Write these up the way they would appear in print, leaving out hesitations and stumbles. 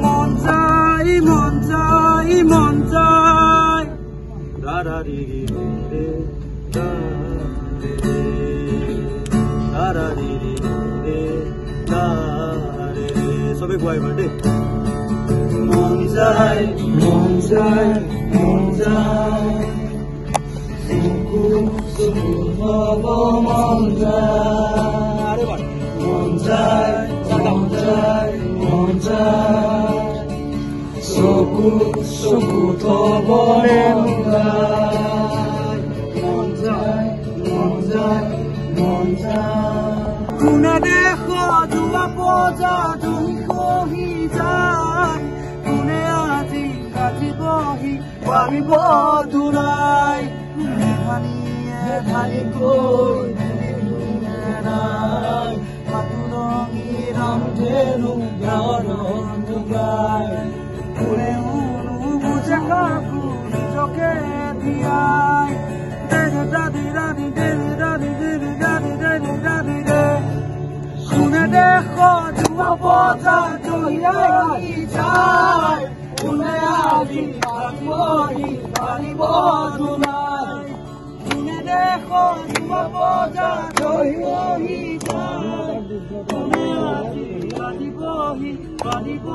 মন যায় মন যায় মন যায় দাদা দিদি রে দাদা দিদি রে সবে গোয়াই বার্থডে মন যায় মন যায় মন যায় সুকু সুকু হব মন যায় মন যায় মন যায় মন যায় সুকু সুকু হব মন যায় মন যায় মন যায় মন যায় কোনে দেখো দুয়া পজা তুমি কহি যায় কোনে আজি কাটিবহি পাৰিব দুৰাই ভানিয়ে ভানি কৈ নাই পাতুৰঙি ৰামধেনু গাঁৱত গাই কোনে বুজে কাকো নিজকে দিয়াই দেৰে দাদি দাদি দেৰে দাদি দেৰে দাদি দেৰে দাদি দে কোনে দেখো দুৱা পজা জহিয়াই যায় কোনে আজি কাটিবহি পাৰিব দুৰাই কোনে দেখো দুৱা পজা জহিয়াই যায় কোনে আজি কাটিবহি পাৰিব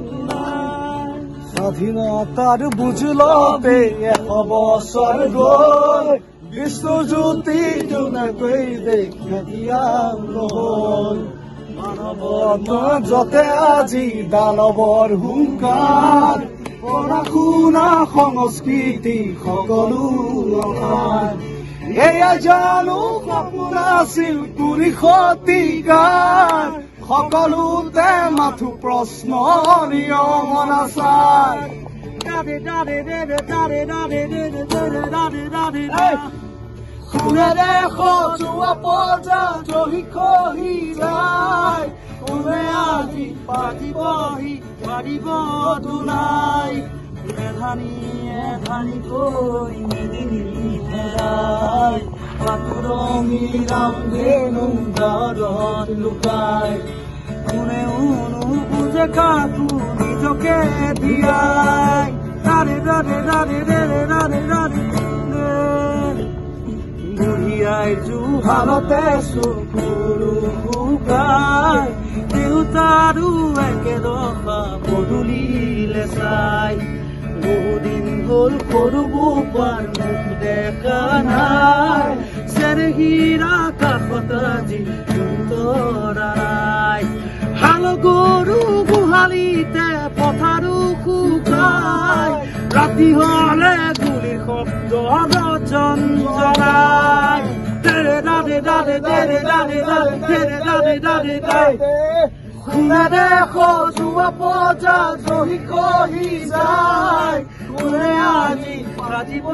দুৰাই স্বাধীনতাৰ বুজলতে 100 বছৰ গৈ বিশ্বজ্যোতি জোনাকৈ দেখা নহল মানৱৰ মাজতে আজি দানৱৰ হুংকাৰ পঢ়া শুনা সংস্কৃতি সকলো অসাৰ এয়া জানো সপোন আছিল 20 শতিকাৰ সকলোতে মাথো প্ৰশ্ন নিয়ম নাচাৰ দাদে দাদে দাদে দাদে দাদে দাদে দাদে দাদে কোনে দেখো দুৱা পজা জহি কহি যায় কোনে আজি পাতিবহি পাৰিব দুলাই এধানিয়ে ধানি কৈ মেদিনী হেৰাই পাতুৰঙি ৰামধেনু গাঁৱত লুকাই কোনে বুজে কাকো নিজকে দিয়াই দাদে দাদে দাদে দাদে দাদে দাদে বুঢ়িয়াই জুহালতে চকুৰু শুকাই দেউতাৰো একেদশা পদূলিলে চাই বহুদিন হ'ল সৰু বোপাৰ মুখ দেখা নাই চেৰেহীৰা কাষত আজি তৰা নাই হাল গৰু গোহালিতে পথাৰো শুকাই ৰাতি হলে গুলিৰ শব্দ গৰ্জন জ্বলাই তেৰে দাদে দাদে তেৰে দাদে দাদে তেৰে দাদে দাদে দাদে কোনে দেখো দুৱা পজা জহি কহি যায় কোনে আজি পাতিব